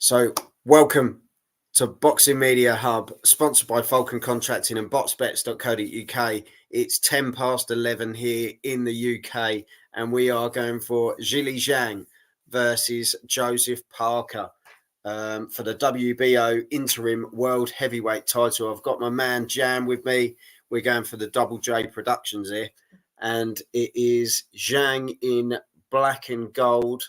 So, welcome to Boxing Media Hub, sponsored by Falcon Contracting and boxbets.co.uk. It's 10 past 11 here in the UK, and we are going for Zhilei Zhang versus Joseph Parker for the WBO Interim World Heavyweight title. I've got my man Jam with me. We're going for the Double J Productions here, and it is Zhang in black and gold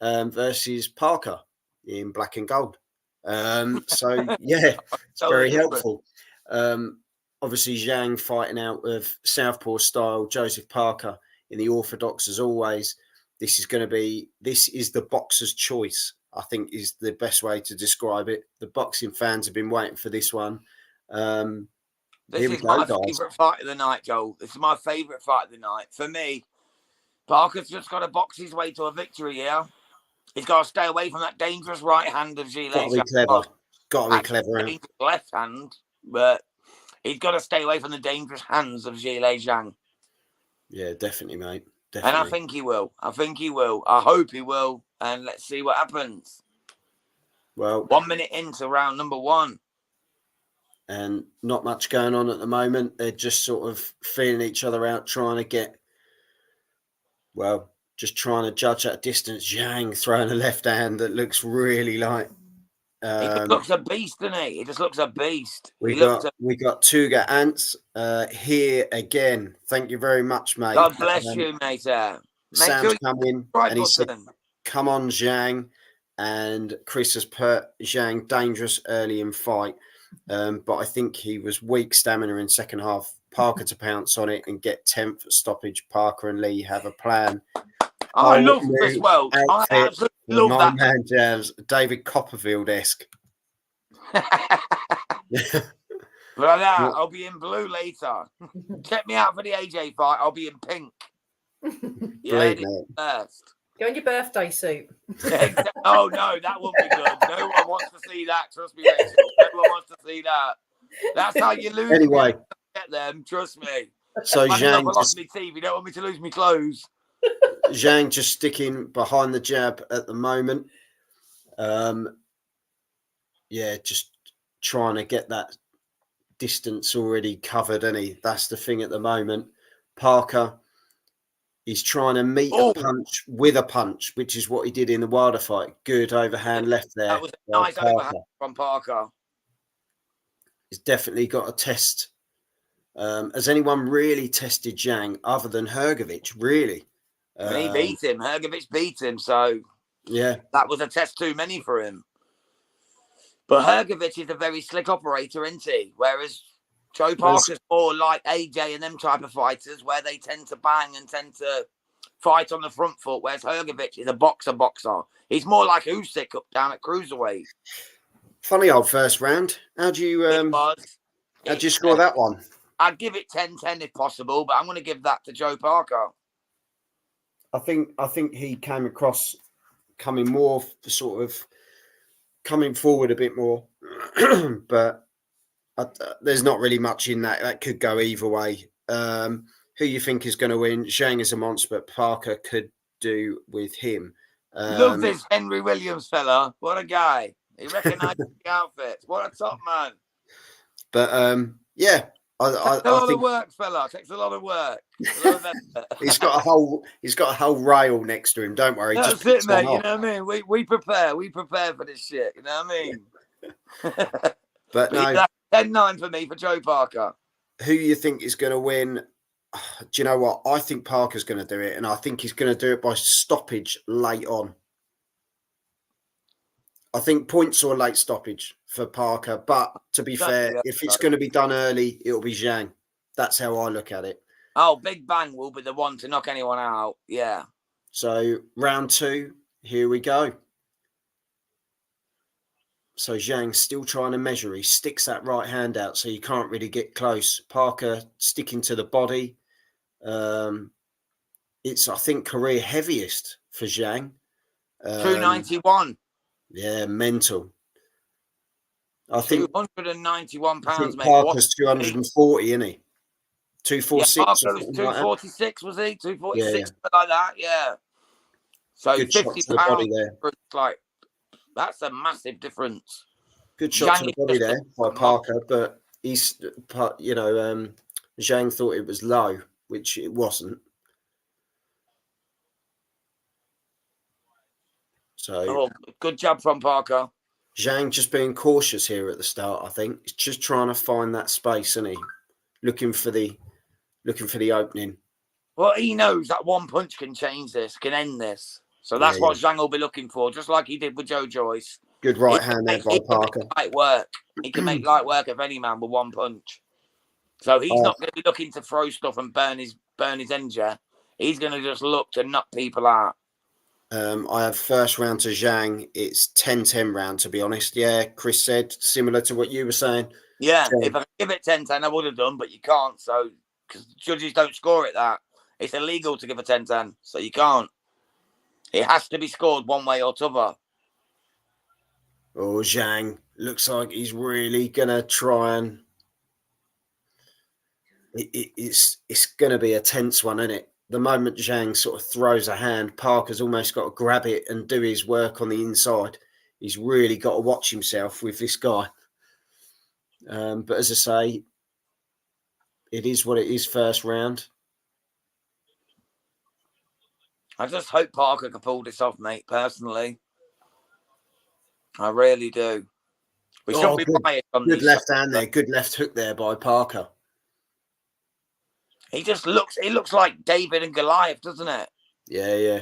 versus Parker in black and gold. So yeah, it's very helpful. Obviously Zhang fighting out of southpaw style, Joseph Parker in the orthodox as always. This is the boxer's choice, I think, is the best way to describe it. The boxing fans have been waiting for this one. This is my favourite fight of the night, Joel. This is my favourite fight of the night. For me, Parker's just got to box his way to a victory here. He's got to stay away from that dangerous right hand of Zhilei Zhang. Got to be clever. Left hand, but he's got to stay away from the dangerous hands of Zhilei Zhang. Yeah, definitely, mate. Definitely. And I think he will. I hope he will. And let's see what happens. Well, 1 minute into round number one. And not much going on at the moment. They're just sort of feeling each other out, trying to judge at a distance. Zhang throwing a left hand that looks really like... he just looks a beast, doesn't he? He just looks a beast. We got Tuga Ants here again. Thank you very much, mate. God bless you, mate. Sam's come in and he said, come on, Zhang. And Chris has put Zhang dangerous early in fight. But I think he was weak stamina in second half. Parker to pounce on it and get 10th stoppage. Parker and Lee have a plan. I love this world. I absolutely love that. Man Jams, David Copperfield-esque. But I'll be in blue later. Check me out for the AJ fight. I'll be in pink. Yeah, first. Go in your birthday suit. Oh, no, that won't be good. No one wants to see that. Trust me, Rachel. No one wants to see that. That's how you lose. Anyway. Get them. Trust me. So Zhang lost me teeth. You don't want me to lose me clothes. Zhang just sticking behind the jab at the moment. Just trying to get that distance already covered, and that's the thing at the moment. Parker is trying to meet a punch with a punch, which is what he did in the Wilder fight. Good overhand left there. That was a nice overhand from Parker. He's definitely got a test. Has anyone really tested Zhang other than Hrgovic, really? He beat him. Hrgovic beat him, so yeah, that was a test too many for him. But Hrgovic is a very slick operator, isn't he? Whereas Joe Parker's more like AJ and them type of fighters, where they tend to bang and tend to fight on the front foot. Whereas Hrgovic is a boxer. He's more like Usyk up down at cruiserweight. Funny old first round. How'd you score that one? I'd give it 10-10 if possible, but I'm going to give that to Joe Parker. I think he came across coming more sort of coming forward a bit more, but there's not really much in that. That could go either way. Who you think is going to win? Zhang is a monster, but Parker could do with him. Love this Henry Williams fella. What a guy. He recognises the outfits. What a top man. But yeah. Takes a lot of work, fella. Takes a lot of work. He's got a whole rail next to him. Don't worry. That's it, mate. You know what I mean? We prepare. We prepare for this shit. You know what I mean? But no. 10-9 for me for Joe Parker. Who you think is going to win? Do you know what? I think Parker's going to do it, and I think he's going to do it by stoppage late on. I think points or late stoppage for Parker. But to be fair, if it's going to be done early, it'll be Zhang. That's how I look at it. Oh, Big Bang will be the one to knock anyone out. Yeah. So round two, here we go. So Zhang's still trying to measure. He sticks that right hand out, so you can't really get close. Parker sticking to the body. It's, I think, career heaviest for Zhang. 291. Yeah, mental. I think 291 pounds. Parker's 240, isn't he? 246. Yeah, Parker was 246, was he? 246, like that. Yeah. So good 50 pounds there. For like That's a massive difference. Good shot Zhang to the is body just there by Parker, but he's, you know, Zhang thought it was low, which it wasn't. So, good job from Parker. Zhang just being cautious here at the start. I think he's just trying to find that space, isn't he? Looking for the opening. Well, he knows that one punch can change this, can end this. So that's what Zhang will be looking for, just like he did with Joe Joyce. Good right hand there by Parker. Light work. He can make light work of any man with one punch. So he's not going to be looking to throw stuff and burn his energy. He's going to just look to knock people out. I have first round to Zhang. It's 10-10 round, to be honest. Yeah, Chris said, similar to what you were saying. Yeah, if I could give it 10-10, I would have done, but you can't. So, because judges don't score it that. It's illegal to give a 10-10, so you can't. It has to be scored one way or t'other. Oh, Zhang looks like he's really going to try and... It's going to be a tense one, isn't it? The moment Zhang sort of throws a hand, Parker's almost got to grab it and do his work on the inside. He's really got to watch himself with this guy. But as I say, it is what it is first round. I just hope Parker can pull this off, mate, personally. I really do. We shouldn't be biased on good left hand there. Good left hook there by Parker. He just looks, it looks like David and Goliath, doesn't it? Yeah, yeah.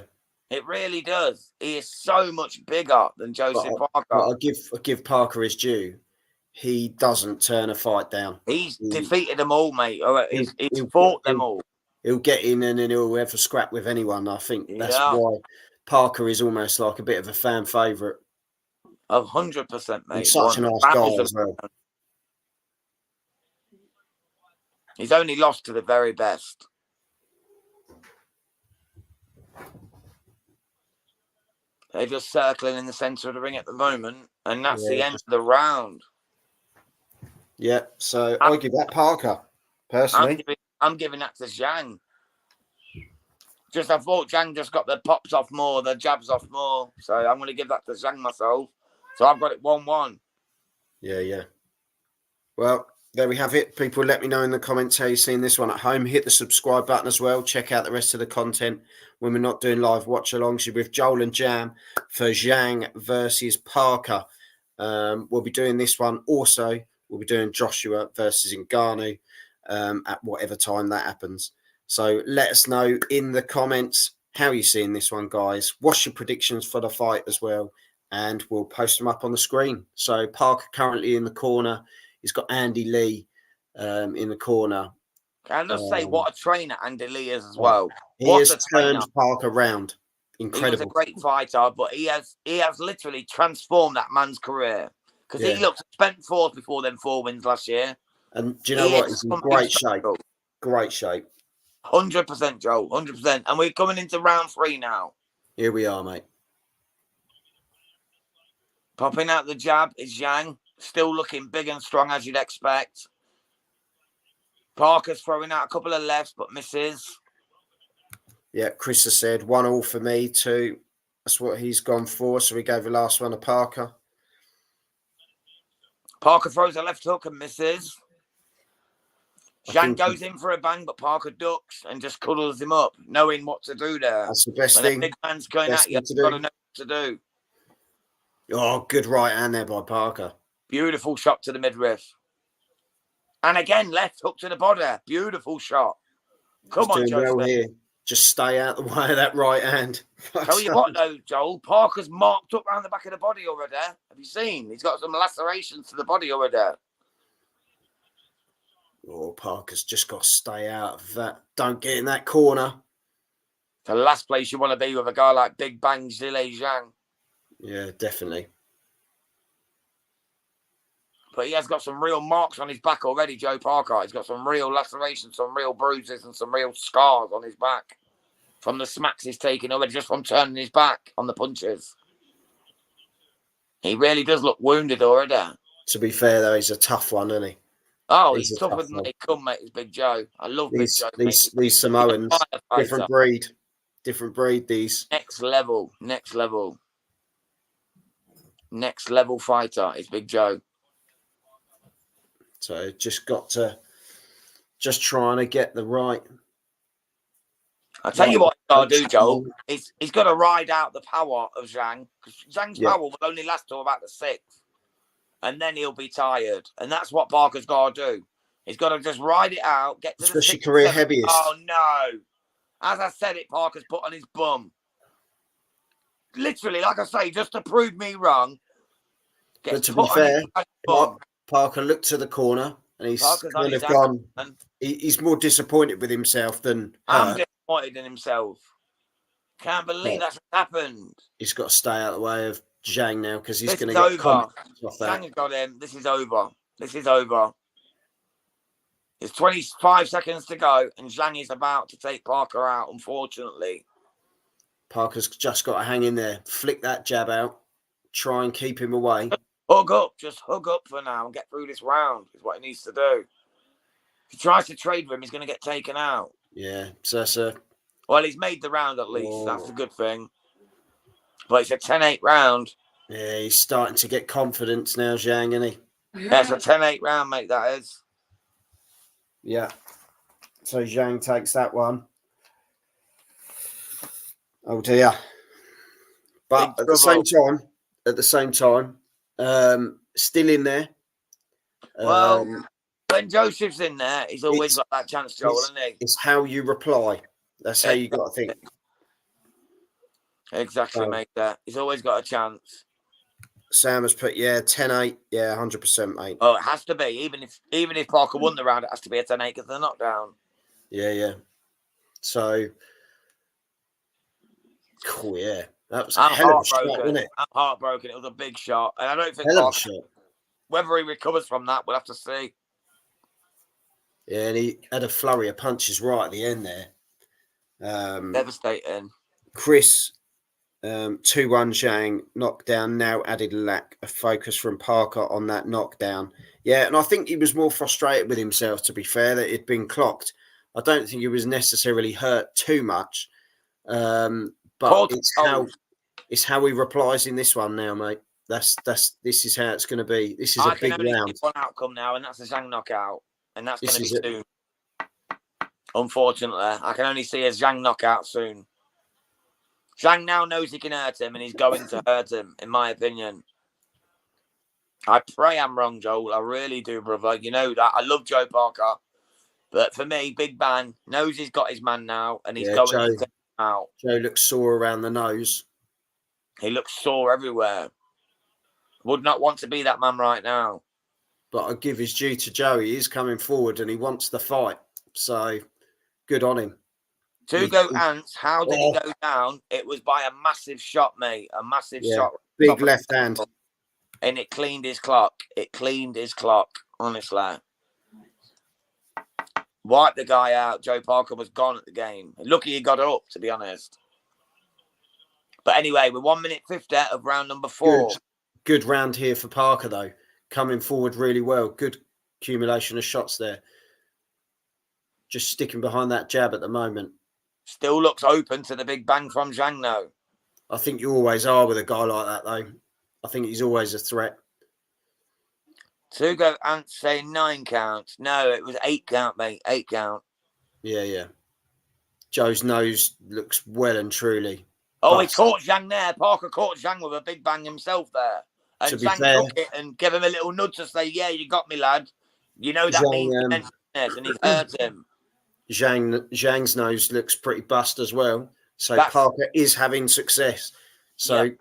It really does. He is so much bigger than Joseph Parker. But I give Parker his due. He doesn't turn a fight down. He's defeated them all, mate. He's fought them all. He'll get in and then he'll have a scrap with anyone. I think that's why Parker is almost like a bit of a fan favourite. 100%, mate. He's such a nice guy as well. He's only lost to the very best. They're just circling in the centre of the ring at the moment, and that's the end of the round. Yeah, so I give that Parker, personally. I'm giving that to Zhang. I thought Zhang just got the pops off more, the jabs off more. So I'm going to give that to Zhang myself. So I've got it 1-1. Yeah, yeah. Well, there we have it. People, let me know in the comments how you've seen this one at home. Hit the subscribe button as well. Check out the rest of the content when we're not doing live watch-alongs with Joel and Jam for Zhang versus Parker. We'll be doing this one also. We'll be doing Joshua versus Ngannou at whatever time that happens. So let us know in the comments how you're seeing this one, guys. What's your predictions for the fight as well? And we'll post them up on the screen. So Parker currently in the corner. He's got Andy Lee in the corner. Can I just say what a trainer Andy Lee is as well? He has turned Parker round. Incredible. He was a great fighter, but he has literally transformed that man's career. Because he looked spent fourth before them 4 wins last year. And do you know what? He's in great shape. Great shape. 100%, Joe. 100%. And we're coming into round 3 now. Here we are, mate. Popping out the jab is Zhang. Still looking big and strong as you'd expect. Parker's throwing out a couple of lefts, but misses. Yeah, Chris has said 1-1 for me too. That's what he's gone for. So we gave the last one to Parker. Parker throws a left hook and misses. Zhang goes in for a bang, but Parker ducks and just cuddles him up, knowing what to do there. That's the best thing. When a big man's going at you, you've got to know what to do. Oh, good right hand there by Parker. Beautiful shot to the midriff. And again, left hook to the body. Beautiful shot. Come on, Joe. Well here. Just stay out the way of that right hand. Tell you what, though, Joel, Parker's marked up around the back of the body already. Have you seen? He's got some lacerations to the body already. Oh, Parker's just got to stay out of that. Don't get in that corner. The last place you want to be with a guy like Big Bang Zhilei Zhang. Yeah, definitely. But he has got some real marks on his back already, Joe Parker. He's got some real lacerations, some real bruises, and some real scars on his back from the smacks he's taken already, just from turning his back on the punches. He really does look wounded already. To be fair, though, he's a tough one, isn't he? Oh, he's tougher than they come, mate. He's Big Joe. I love Big Joe. These Samoans, different breed. Different breed, these. Next level. Next level. Next level fighter is Big Joe. So just trying to get the right. I'll tell you what he's got to do, Joel. He's got to ride out the power of Zhang. Because Zhang's power will only last till about the 6th. And then he'll be tired. And that's what Parker's got to do. He's got to just ride it out, get to the 6th. Career heaviest. Oh, no. As I said it, Parker's put on his bum. Literally, like I say, just to prove me wrong. But to be fair, Parker looked to the corner and he's kind of gone. He's more disappointed with himself than I'm disappointed in himself. Can't believe that's happened. He's got to stay out of the way of Zhang now because he's going to get over. Zhang's got him. This is over. This is over. There's 25 seconds to go, and Zhang is about to take Parker out, unfortunately. Parker's just got to hang in there, flick that jab out, try and keep him away. Hug up. Just hug up for now and get through this round is what he needs to do. If he tries to trade with him, he's going to get taken out. Yeah, so well, he's made the round at least. Oh. That's a good thing. But it's a 10-8 round. Yeah, he's starting to get confidence now, Zhang, isn't he? Yeah, it's a 10-8 round, mate, that is. Yeah. So Zhang takes that one. Oh, dear. But at the same time, still in there. Well, when Joseph's in there, he's always got that chance, Joel, isn't he? It's how you reply. That's how you got to think. Exactly, mate. He's always got a chance. Sam has put, 10-8. Yeah, 100%, mate. Oh, it has to be. Even if Parker won the round, it has to be a 10-8 because of the knockdown. Yeah. So, cool, yeah. That was a hell of a shot, wasn't it? I'm heartbroken. It was a big shot. And I don't think Parker, whether he recovers from that, we'll have to see. Yeah, and he had a flurry of punches right at the end there. Devastating. Chris, 2-1 Zhang, knockdown, now added lack of focus from Parker on that knockdown. Yeah, and I think he was more frustrated with himself, to be fair, that he'd been clocked. I don't think he was necessarily hurt too much. But it's how he replies in this one now, mate. This is how it's going to be. This is a big round. I can only see one outcome now, and that's a Zhang knockout. And that's going to be soon. Unfortunately, I can only see a Zhang knockout soon. Zhang now knows he can hurt him, and he's going to hurt him, in my opinion. I pray I'm wrong, Joel. I really do, brother. You know that. I love Joe Parker. But for me, Big Bang knows he's got his man now, and he's going to take him out. Joe looks sore around the nose. He looks sore everywhere. Would not want to be that man right now. But I give his due to Joe. He is coming forward and he wants the fight. So, good on him. Go Ants, how did he go down? It was by a massive shot, mate. A massive shot. Big left hand. And it cleaned his clock. Honestly. Wiped the guy out. Joe Parker was gone at the game. Lucky he got up, to be honest. But anyway, we're 1 minute 50 of round number 4. Good round here for Parker, though. Coming forward really well. Good accumulation of shots there. Just sticking behind that jab at the moment. Still looks open to the Big Bang from Zhang, though. I think you always are with a guy like that, though. I think he's always a threat. Go Ants saying 9 counts. No, it was 8 count, mate. 8 count. Yeah. Joe's nose looks well and truly. Oh, he caught Zhang there. Parker caught Zhang with a Big Bang himself there. And Zhang took it and gave him a little nudge to say, yeah, you got me, lad. You know that means and he hurt him. Zhang's nose looks pretty bust as well. So Parker is having success. So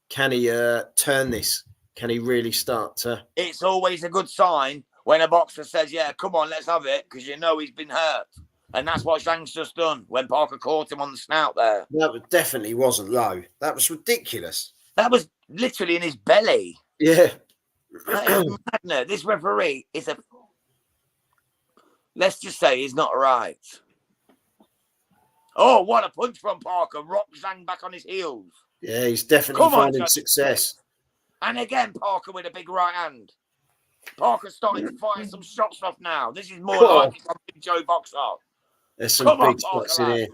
can he turn this? Can he really start to... It's always a good sign when a boxer says, yeah, come on, let's have it, because you know he's been hurt. And that's what Zhang's just done when Parker caught him on the snout there. That definitely wasn't low. That was ridiculous. That was literally in his belly. Yeah. Madness. This referee is a... Let's just say he's not right. Oh, what a punch from Parker. Rocked Zhang back on his heels. Yeah, he's definitely finding success. And again, Parker with a big right hand. Parker's starting to fire some shots off now. This is more like a Big Joe boxer. There's some big shots in here.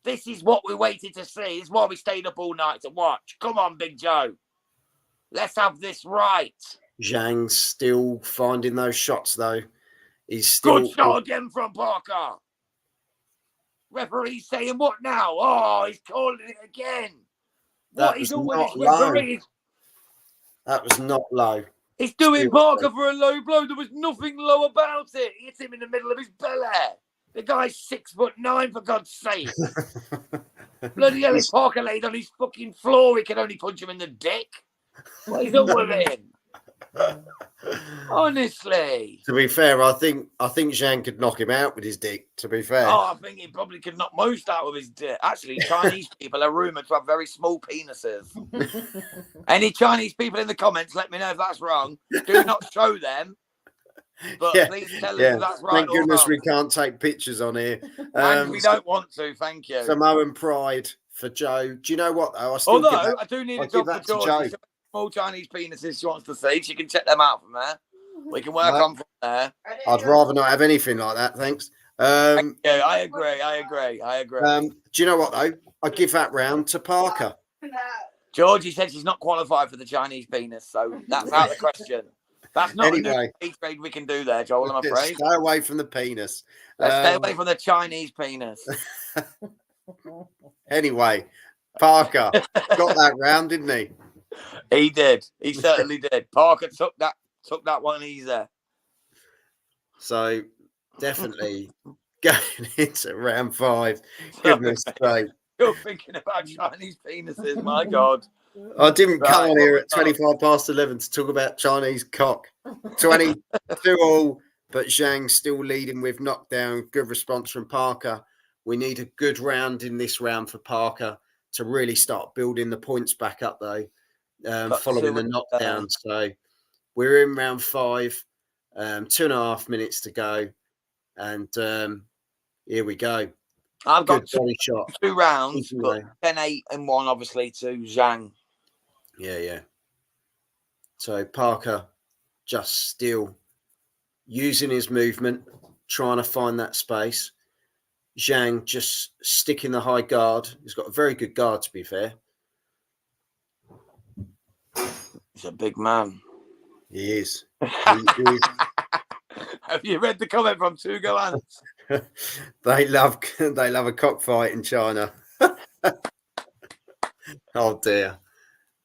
This is what we waited to see. This is why we stayed up all night to watch. Come on, Big Joe. Let's have this right. Zhang's still finding those shots, though. He's still... Good shot again from Parker. Referee saying what now? Oh, he's calling it again. What is all with this referee? That was not low. He's doing Parker for a low blow. There was nothing low about it. He hit him in the middle of his belly. The guy's 6'9", for God's sake. Bloody hell, if Parker laid on his fucking floor, he could only punch him in the dick. What is up with him? Honestly. To be fair, I think Zhang could knock him out with his dick, to be fair. Oh, I think he probably could knock most out with his dick. Actually, Chinese people are rumoured to have very small penises. Any Chinese people in the comments, let me know if that's wrong. Do not show them. But please tell us if that's right. Thank goodness we can't take pictures on here. And we don't want to, thank you. Samoan pride for Joe. Do you know what, though? I do need a job for George. Small Chinese penises she wants to see. She can check them out from there. We can work on from there. I'd rather not have anything like that, thanks. Thank you. I agree. Do you know what, though? I give that round to Parker. Georgie said she's not qualified for the Chinese penis, so that's out of the question. That's not a new trade we can do there, Joel, I'm afraid. Stay away from the penis. Let's stay away from the Chinese penis. Anyway, Parker got that round, didn't he? He did. He certainly did. Parker took that one easy. So definitely going into round 5. Goodness sake. You're thinking about Chinese penises, my God. I didn't come on here at 25 past 11 to talk about Chinese cock. 22 all, but Zhang still leading with knockdown. Good response from Parker. We need a good round in this round for Parker to really start building the points back up, though, following the knockdown. So we're in round 5, 2.5 minutes to go. And here we go. I've got two rounds, but 10-8 and 1, obviously, to Zhang. Yeah. So Parker just still using his movement, trying to find that space. Zhang just sticking the high guard. He's got a very good guard, to be fair. He's a big man. He is. Have you read the comment from Tugo Ants? They love a cockfight in China. Oh dear.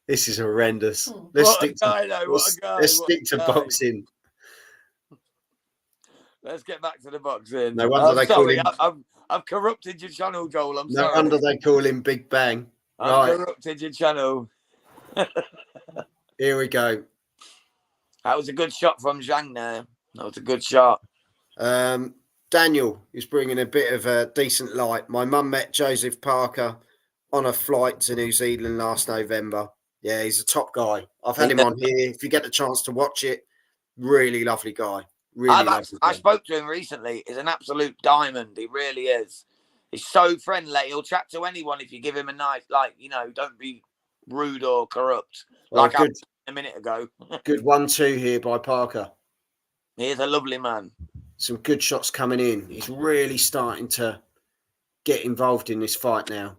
This is horrendous. Let's stick to boxing. Let's get back to the boxing. No wonder they call him... I've corrupted your channel, Joel. I'm sorry. No wonder they call him Big Bang. I've corrupted your channel. Here we go. That was a good shot from Zhang there. That was a good shot. Daniel is bringing a bit of a decent light. My mum met Joseph Parker on a flight to New Zealand last November. Yeah, he's a top guy. I've had him on here. If you get the chance to watch it, really lovely guy. I spoke to him recently. He's an absolute diamond. He really is. He's so friendly. He'll chat to anyone if you give him a nice, don't be rude or corrupt. Like I said a minute ago. Good 1-2 here by Parker. He is a lovely man. Some good shots coming in. He's really starting to get involved in this fight now.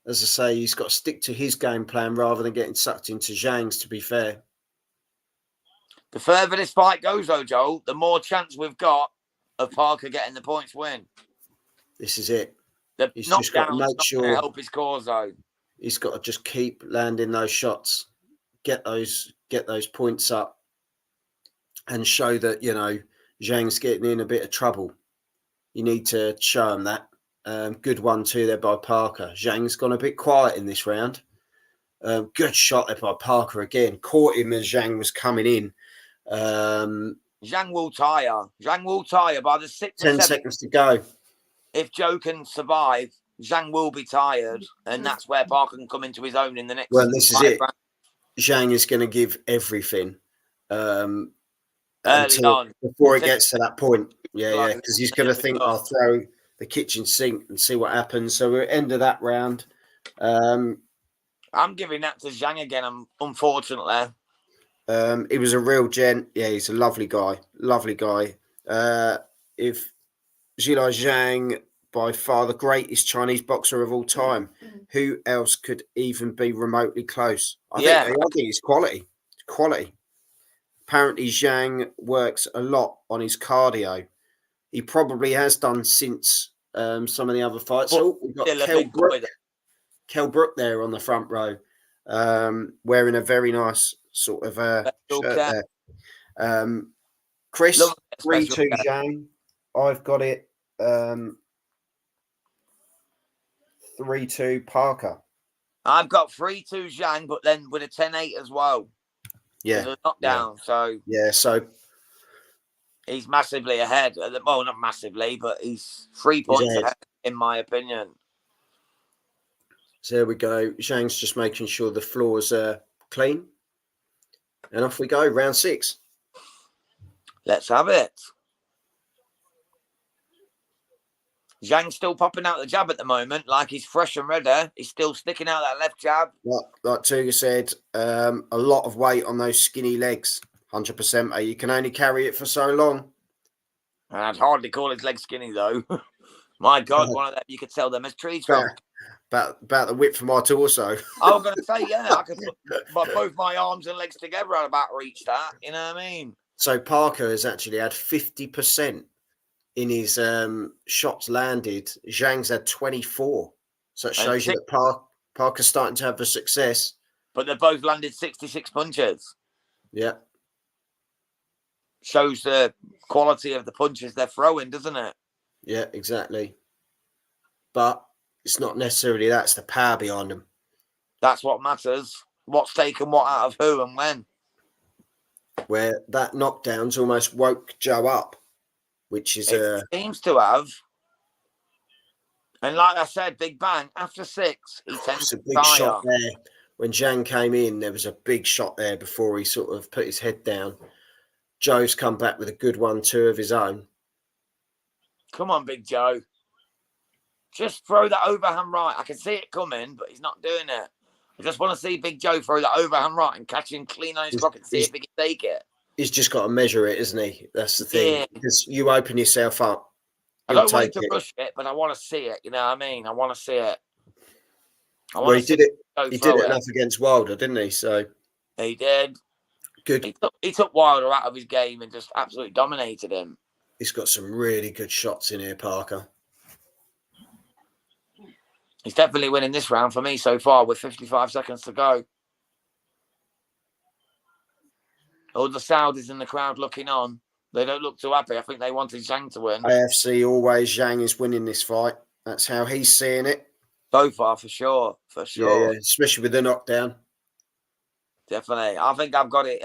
As I say, he's got to stick to his game plan rather than getting sucked into Zhang's, to be fair. The further this fight goes, though, Joel, the more chance we've got of Parker getting the points win. This is it. He's just got to make sure help his cause, though. He's got to just keep landing those shots, get those points up, and show that, Zhang's getting in a bit of trouble. You need to show him that. Good 1-2 there by Parker. Zhang's gone a bit quiet in this round. Good shot there by Parker again. Caught him as Zhang was coming in. Zhang will tire. Zhang will tire by the 6 10 seconds to go. If Joe can survive, Zhang will be tired, and that's where Parker can come into his own in the next. Well, this is it. Zhang is going to give everything early on before it gets to that point. Yeah, because he's going to think, I'll throw the kitchen sink and see what happens. So we're at the end of that round. I'm giving that to Zhang again, unfortunately. He was a real gent. Yeah, he's a lovely guy. Lovely guy. If Zhilei Zhang by far the greatest Chinese boxer of all time. Who else could even be remotely close? I think it's quality. Quality. Apparently, Zhang works a lot on his cardio. He probably has done since some of the other fights. So we've got Kell Brook there on the front row, wearing a very nice sort of shirt there. Chris, 3-2 Zhang. I've got it 3-2 Parker. I've got 3-2 Zhang, but then with a 10-8 as well. Yeah. The knockdown. Yeah. So he's massively ahead. Well, not massively, but he's 3 points ahead, in my opinion. So there we go. Zhang's just making sure the floors are clean. And off we go. Round 6. Let's have it. Zhang's still popping out the jab at the moment, like he's fresh and ready. He's still sticking out that left jab. Like Tuga said, a lot of weight on those skinny legs. 100%. You can only carry it for so long. I'd hardly call his legs skinny, though. My God, one of them, you could tell them as trees from. About the width of my torso. I was going to say, yeah, I could put both my arms and legs together and about reach that. You know what I mean? So Parker has actually had 50% in his shots landed. Zhang's had 24. So it shows you that Parker's starting to have the success. But they've both landed 66 punches. Yeah. Shows the quality of the punches they're throwing, doesn't it? Yeah, exactly. But it's not necessarily that. It's the power behind them. That's what matters. What's taken what out of who and when. Where that knockdown's almost woke Joe up, which is seems to have. And like I said, Big Bang, after 6, he tends to a big shot there. When Zhang came in, there was a big shot there before he sort of put his head down. Joe's come back with a good 1-2 of his own. Come on, Big Joe. Just throw that overhand right. I can see it coming, but he's not doing it. I just want to see Big Joe throw that overhand right and catch him clean on his pocket and see if he can take it. He's just got to measure it, isn't he? That's the thing. Yeah. Because you open yourself up. I don't want him to rush it, but I want to see it. You know what I mean? I want to see it. He did it. He did it enough against Wilder, didn't he? So he did. Good. He took Wilder out of his game and just absolutely dominated him. He's got some really good shots in here, Parker. He's definitely winning this round for me so far with 55 seconds to go. All the Saudis in the crowd looking on. They don't look too happy. I think they wanted Zhang to win. AFC always Zhang is winning this fight. That's how he's seeing it. So far, for sure. For sure. Yeah, especially with the knockdown. Definitely. I think I've got it.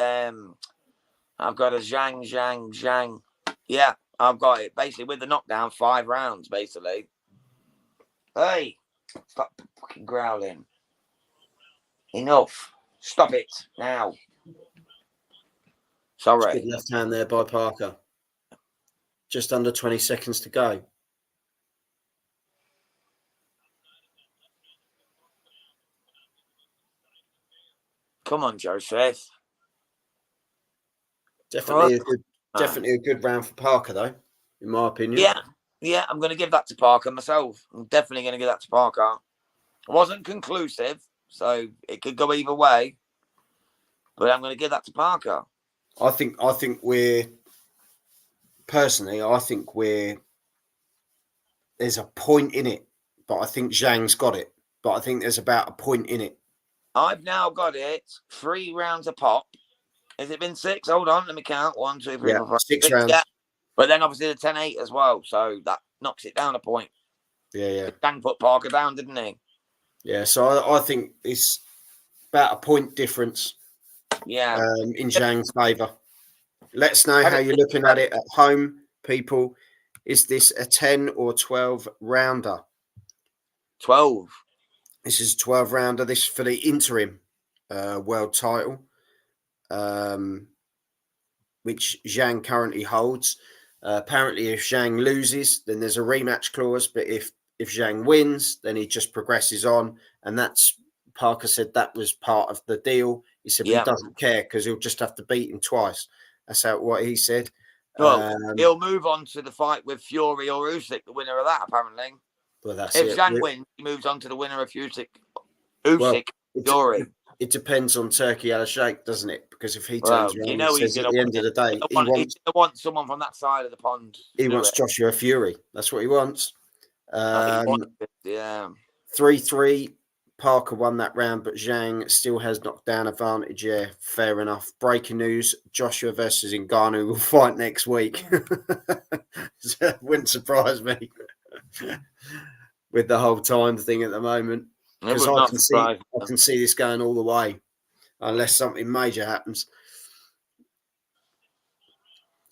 I've got a Zhang. Yeah, I've got it. Basically, with the knockdown, 5 rounds, basically. Hey, stop fucking growling. Enough. Stop it now. Sorry. Good left hand there by Parker. Just under 20 seconds to go. Come on, Joseph. Definitely a good round for Parker, though, in my opinion. Yeah, I'm going to give that to Parker myself. I'm definitely going to give that to Parker. It wasn't conclusive, so it could go either way. But I'm going to give that to Parker. I think we're there's a point in it, but I think Zhang's got it. But I think there's about a point in it. I've now got it 3 rounds a pop. Has it been 6? Hold on, let me count. 1, 2, 3, 4, 5, 6 rounds. Yeah. But then obviously the 10-8 as well, so that knocks it down a point. Yeah. Zhang put Parker down, didn't he? Yeah, so I think it's about a point difference. Yeah. In Zhang's favour. Let us know how you're looking at it at home, people. Is this a 10 or 12 rounder? 12. This is a 12 rounder. This is for the interim world title, which Zhang currently holds. Apparently, if Zhang loses, then there's a rematch clause. But if Zhang wins, then he just progresses on. And that's, Parker said that was part of the deal. He said he doesn't care because he'll just have to beat him twice. That's what he said. Well, he'll move on to the fight with Fury or Usyk, the winner of that, apparently. Well, that's if it. Zhang wins, he moves on to the winner of Fury. It depends on Turkey Al-Sheikh, doesn't it? Because if he turns around and says at the end of the day, he's going to want someone from that side of the pond. He wants Joshua Fury. That's what he wants. 3-3. Parker won that round, but Zhang still has knockdown advantage. Yeah, fair enough. Breaking news: Joshua versus Ngannou will fight next week. Wouldn't surprise me with the whole time thing at the moment, because I can see this going all the way unless something major happens.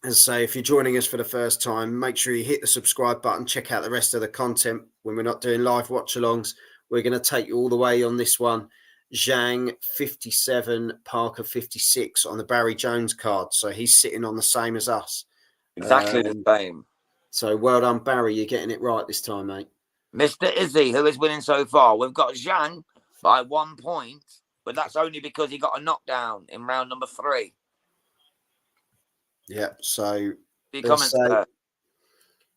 And so, if you're joining us for the first time, make sure you hit the subscribe button. Check out the rest of the content when we're not doing live watch-alongs. We're going to take you all the way on this one. Zhang 57, Parker 56 on the Barry Jones card. So he's sitting on the same as us. Exactly the same. So well done, Barry. You're getting it right this time, mate. Mr. Izzy, who is winning so far. We've got Zhang by 1 point, but that's only because he got a knockdown in round number 3. Yeah, so comments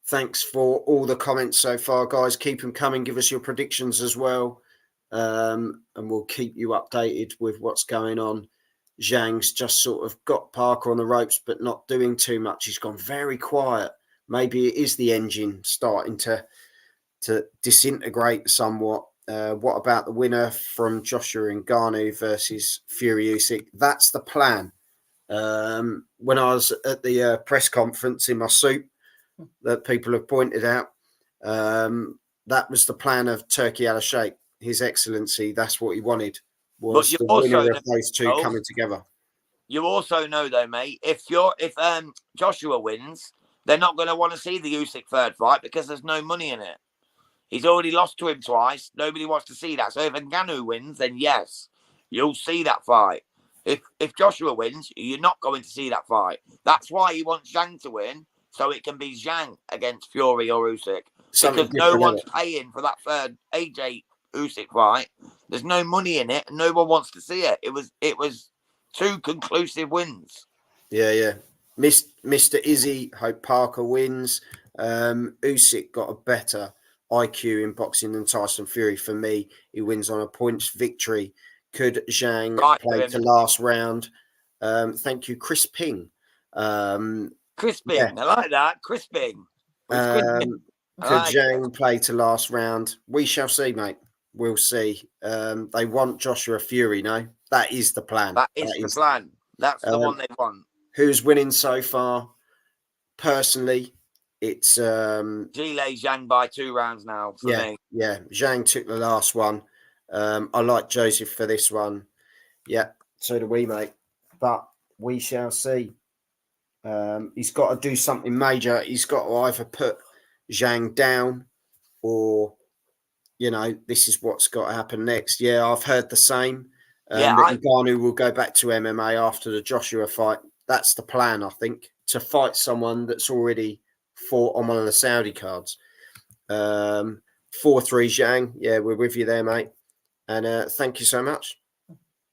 thanks for all the comments so far, guys. Keep them coming. Give us your predictions as well, and we'll keep you updated with what's going on. Zhang's just sort of got Parker on the ropes, but not doing too much. He's gone very quiet. Maybe it is the engine starting to disintegrate somewhat. What about the winner from Joshua Ngannou versus Fury Usyk? That's the plan. When I was at the press conference in my suit that people have pointed out, that was the plan of Turkey Al-Sheikh, His Excellency. That's what he wanted, was the winner of those two coming together. You also know, though, mate, if Joshua wins, they're not going to want to see the Usyk third fight because there's no money in it. He's already lost to him twice. Nobody wants to see that. So if Ngannou wins, then yes, you'll see that fight. If Joshua wins, you're not going to see that fight. That's why he wants Zhang to win, so it can be Zhang against Fury or Usyk. Because no one's paying for that third AJ Usyk fight. There's no money in it, and no one wants to see it. It was 2 conclusive wins. Yeah. Mr. Izzy, hope Parker wins. Usyk got a better IQ in boxing than Tyson Fury. For me, he wins on a points victory. Could Zhang play to last round? Thank you, Chris Ping. Chris Ping, yeah. I like that. Chris Ping. Could Zhang play to last round? We shall see, mate. We'll see. They want Joshua Fury, no? That is the plan. That is the plan. That's the one they want. Who's winning so far? Personally, it's Zhilei Zhang by 2 rounds now for me. Yeah, Zhang took the last one. I like Joseph for this one. Yeah, so do we, mate. But we shall see. He's got to do something major. He's got to either put Zhang down or, this is what's got to happen next. Yeah, I've heard the same. Ngannou will go back to MMA after the Joshua fight. That's the plan, I think, to fight someone that's already fought on one of the Saudi cards. 4-3 Zhang. Yeah, we're with you there, mate. And thank you so much.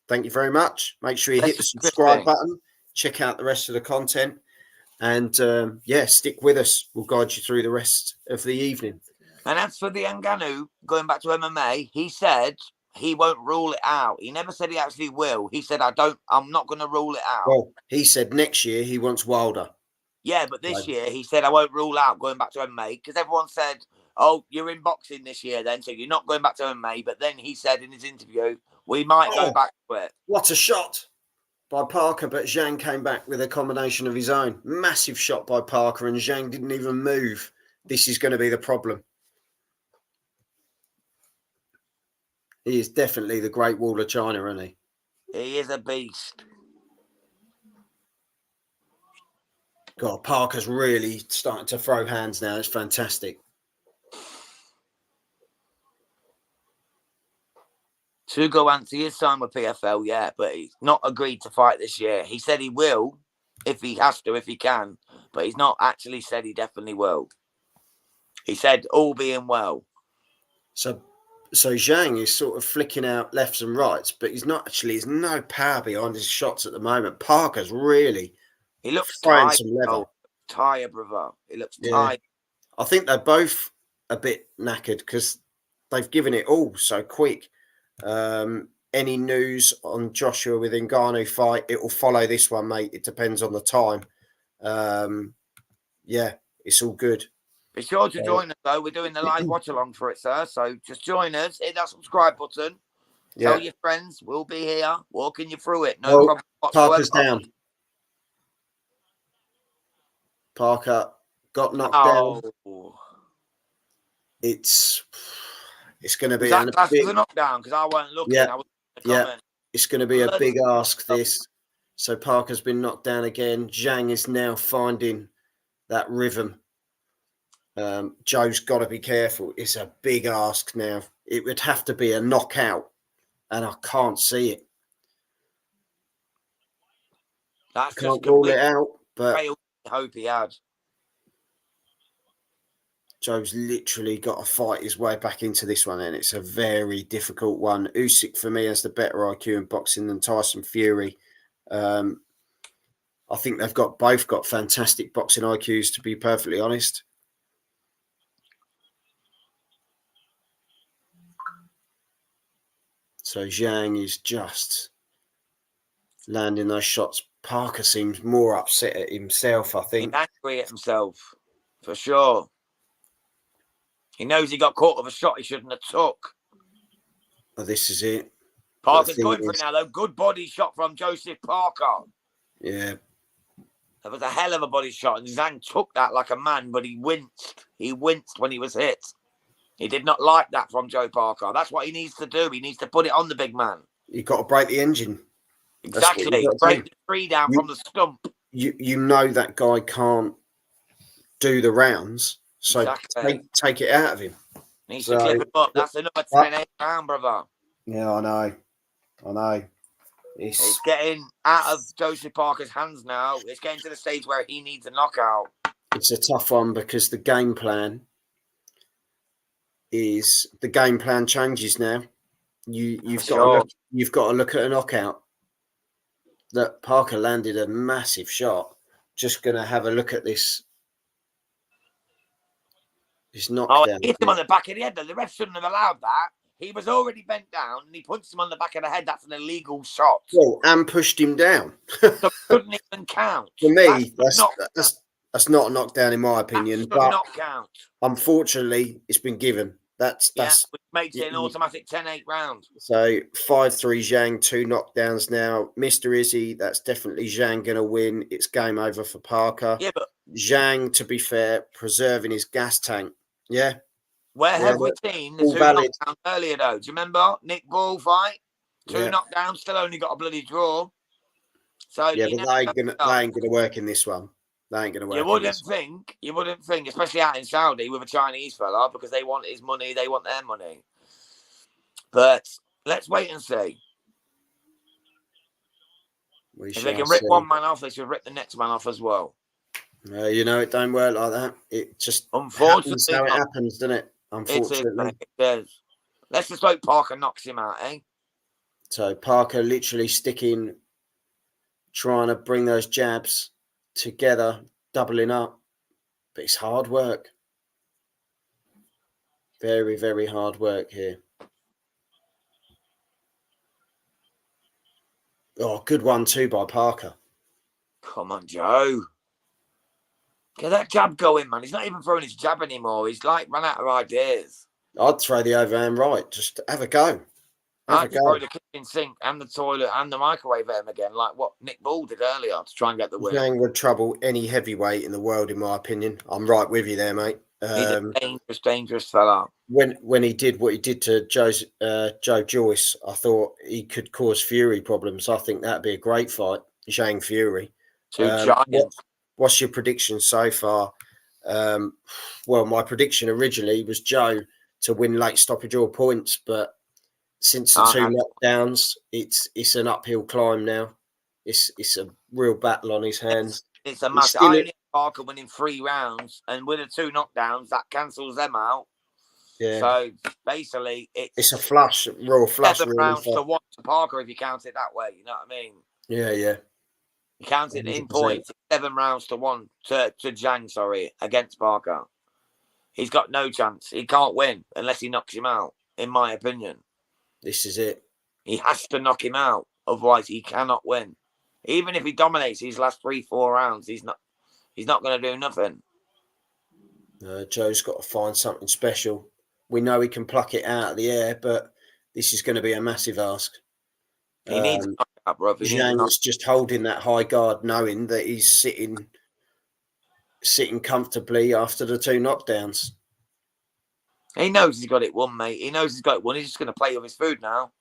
Thank you very much. Make sure you hit the subscribe button. Check out the rest of the content. And, stick with us. We'll guide you through the rest of the evening. And as for the Ngannou, going back to MMA, he said he won't rule it out. He never said he actually will. He said, I'm not going to rule it out. Well, he said next year he wants Wilder. Yeah, but this year he said, I won't rule out going back to MMA, because everyone said, oh, you're in boxing this year then, so you're not going back to MMA. But then he said in his interview, we might go back to it. What a shot by Parker, but Zhang came back with a combination of his own. Massive shot by Parker, and Zhang didn't even move. This is going to be the problem. He is definitely the Great Wall of China, isn't he? He is a beast. God, Parker's really starting to throw hands now. It's fantastic. Hugo Anthony is signed with PFL, yeah, but he's not agreed to fight this year. He said he will, if he has to, if he can, but he's not actually said he definitely will. He said all being well. So Zhang is sort of flicking out lefts and rights, but he's not actually. There's no power behind his shots at the moment. Parker's really he looks throwing some level. tired, brother. He looks Yeah. tired. I think they're both a bit knackered because they've given it all so quick. Any news on Joshua with Ngannou fight, it will follow this one, mate. It depends on the time. Yeah, it's all good. Be sure to join us, though. We're doing the live watch along for it, sir. So just join us. Hit that subscribe button. Tell your friends. We'll be here walking you through it. No problem whatsoever. Parker's down. Parker got knocked down. It's going to be a knockdown because I wasn't looking. Yeah, I was in the comments. It's going to be a big ask. This. So Parker's been knocked down again. Zhang is now finding that rhythm. Joe's got to be careful. It's a big ask now. It would have to be a knockout, and I can't see it. That's can't rule it out, but I hope he had. Joe's literally got to fight his way back into this one, and it's a very difficult one. Usyk, for me, has the better IQ in boxing than Tyson Fury. I think they've both got fantastic boxing IQs, to be perfectly honest. So Zhang is just landing those shots. Parker seems more upset at himself, I think. He's angry at himself, for sure. He knows he got caught with a shot he shouldn't have took. But this is it. Parker's going for it now, though. Good body shot from Joseph Parker. Yeah. That was a hell of a body shot. And Zhang took that like a man, but he winced. He winced when he was hit. He did not like that from Joe Parker. That's what he needs to do. He needs to put it on the big man. You've got to break the engine. Exactly. Break the tree down from the stump. You know that guy can't do the rounds. So take it out of him. Needs to clip it up. That's another 10-8 round, brother. Yeah, I know. It's getting out of Joseph Parker's hands now. It's getting to the stage where he needs a knockout. It's a tough one because the game plan changes now. You've got to look at a knockout. That Parker landed a massive shot. Just going to have a look at this. He's knockdown. He hit him on the back of the head. The ref shouldn't have allowed that. He was already bent down and he punched him on the back of the head. That's an illegal shot. Well, and pushed him down. So it couldn't even count. For me, that's not a knockdown in my opinion. But not count. Unfortunately, it's been given. That's which makes it an automatic 10-8 round. So 5-3 Zhang, 2 knockdowns now. Mr. Izzy, that's definitely Zhang going to win. It's game over for Parker. Yeah, but Zhang, to be fair, preserving his gas tank. Yeah. Where have we seen the 2 knockdowns earlier, though? Do you remember Nick Ball fight? 2 knockdowns, still only got a bloody draw. So yeah, but they ain't gonna work in this one. They ain't gonna work. You wouldn't think, especially out in Saudi with a Chinese fella, because they want his money, they want their money. But let's wait and see. If they can rip one man off, they should rip the next man off as well. It don't work like that. It just unfortunately happens how it happens, doesn't it? Unfortunately, it does. Let's just hope Parker knocks him out, eh? So Parker literally trying to bring those jabs together, doubling up, but it's hard work. Very, very hard work here. Oh, good one too by Parker. Come on, Joe. Get that jab going, man. He's not even throwing his jab anymore. He's like run out of ideas. I'd throw the overhand right. Just have a go. I'd throw the kitchen sink and the toilet and the microwave at him again, like what Nick Ball did earlier to try and get the win. Zhang would trouble any heavyweight in the world, in my opinion. I'm right with you there, mate. He's a dangerous fella. When he did what he did to Joe Joyce, I thought he could cause Fury problems. I think that'd be a great fight, Zhang Fury. What's your prediction so far? Well, my prediction originally was Joe to win late stoppage or points, but since the 2 knockdowns, it's an uphill climb now. It's a real battle on his hands. It's a match. I only Parker winning 3 rounds, and with the 2 knockdowns, that cancels them out. Yeah. So basically, it's a raw flush. 7 rounds to 1 to Parker if you count it that way. You know what I mean? Yeah. He counted in 100%. points 7 rounds to 1 to Zhang, against Parker. He's got no chance. He can't win unless he knocks him out, in my opinion. This is it. He has to knock him out. Otherwise, he cannot win. Even if he dominates his last 3-4 rounds, he's not going to do nothing. Joe's got to find something special. We know he can pluck it out of the air, but this is going to be a massive ask. He needs to knock out, bro. Zhang is just holding that high guard, knowing that he's sitting comfortably after the 2 knockdowns. He knows he's got it won, mate. He knows he's got it won. He's just going to play with his food now.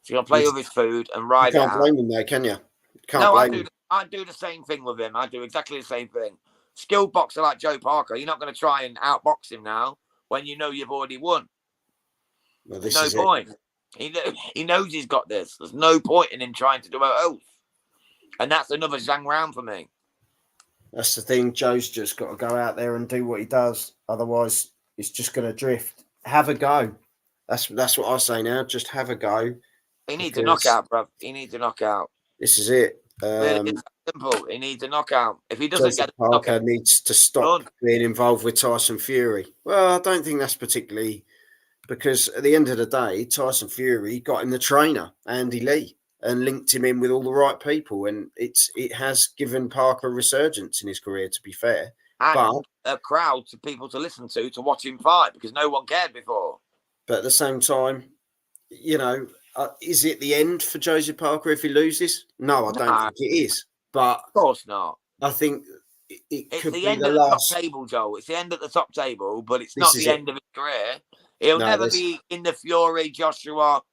He's going to play with his food and ride it out. You can't blame him though, can you? I do the same thing with him. I do exactly the same thing. Skilled boxer like Joe Parker, you're not going to try and outbox him now when you know you've already won. Well, There's no point. He knows he's got this. There's no point in him trying to do it else. And that's another Zhang round for me. That's the thing. Joe's just got to go out there and do what he does. Otherwise, it's just going to drift. Have a go. That's what I say now. Just have a go. He needs a knockout, bro. He needs a knockout. This is it. It's simple. He needs a knockout. If he doesn't get a Parker knockout, needs to stop being involved with Tyson Fury. Well, I don't think that's particularly, because at the end of the day, Tyson Fury got him the trainer, Andy Lee, and linked him in with all the right people, and it has given Parker a resurgence in his career, to be fair. And a crowd to people to listen to watch him fight, because no one cared before. But at the same time, is it the end for Joseph Parker if he loses? No, I don't think it is. But of course not. I think it's could be the last top table, Joe. It's the end at the top table, but it's not the end of his career. He'll never be in the Fury, Joshua.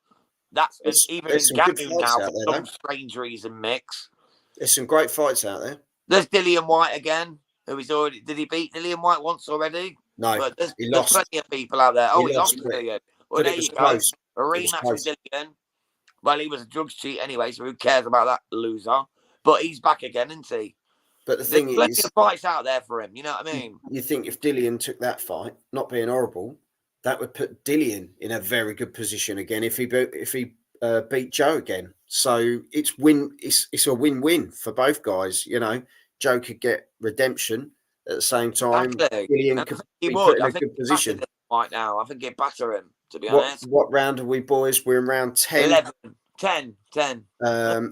That's even in Ganu now for some strange reason mix. There's some great fights out there. There's Dillian White again, who is already. Did he beat Dillian White once already? No, but there's lost. Plenty of people out there. He lost to Dillian. Well, there you go. Close. A rematch with Dillian. Well, he was a drugs cheat anyway, so who cares about that loser? But he's back again, isn't he? But the thing is, plenty of fights out there for him. You know what I mean? You think if Dillian took that fight, not being horrible, that would put Dillian in a very good position again if he beat Joe again. So it's a win-win for both guys. You know, Joe could get redemption at the same time. Dillian could be put in a good position. Right now, I think he'd batter him. To be honest, what round are we, boys? We're in round 10. 11. 10.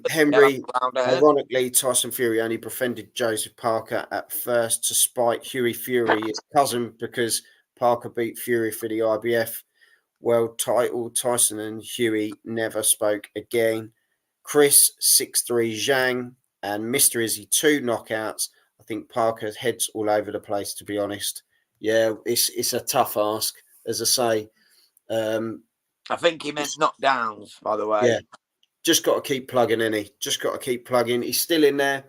Henry, ironically, Tyson Fury only befriended Joseph Parker at first to spite Hughie Fury, his cousin, because Parker beat Fury for the IBF world title. Tyson and Hughie never spoke again. Chris, 6'3", Zhang, and Mr. Izzy, 2 knockouts. I think Parker's head's all over the place, to be honest. Yeah, it's a tough ask, as I say. I think he meant knockdowns, by the way. Yeah, just got to keep plugging, Just got to keep plugging. He's still in there,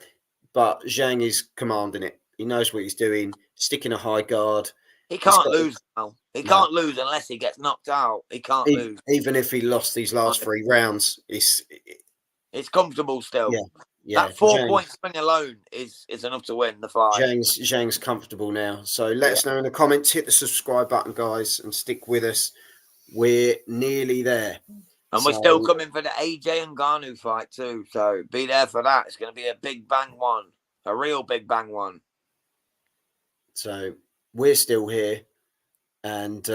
but Zhang is commanding it. He knows what he's doing, sticking a high guard. He can't lose now. He can't lose unless he gets knocked out. He can't lose. Even if he lost these last 3 rounds, it's comfortable still. Yeah. That 4-point swing alone is enough to win the fight. Zhang's comfortable now. So let us know in the comments. Hit the subscribe button, guys, and stick with us. We're nearly there. And we're still coming for the AJ and Ngannou fight too. So be there for that. It's going to be a big bang one. A real big bang one. So we're still here. And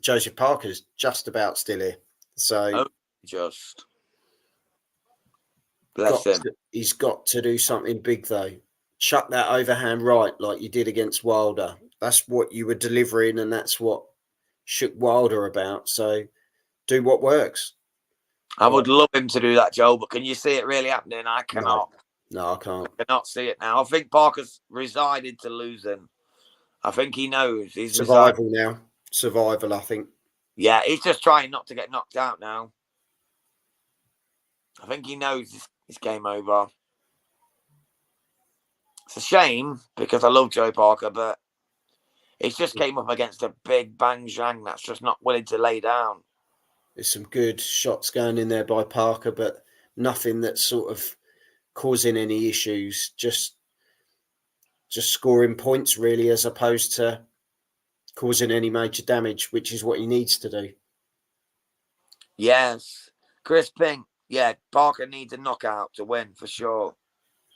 Joseph Parker's just about still here. So just. Bless him. He's got to do something big, though. Chuck that overhand right like you did against Wilder. That's what you were delivering, and that's what shook Wilder about. So do what works. I would love him to do that, Joe, but can you see it really happening? I cannot. No, I can't. I cannot see it now. I think Parker's resided to losing. I think he knows. He's survival now. Survival, I think. Yeah, he's just trying not to get knocked out now. I think he knows it's game over. It's a shame because I love Joe Parker, but he's just came up against a big bang Zhang that's just not willing to lay down. There's some good shots going in there by Parker, but nothing that's sort of causing any issues. Just scoring points, really, as opposed to causing any major damage, which is what he needs to do. Yes. Chris Pink, Yeah, Parker needs a knockout to win for sure.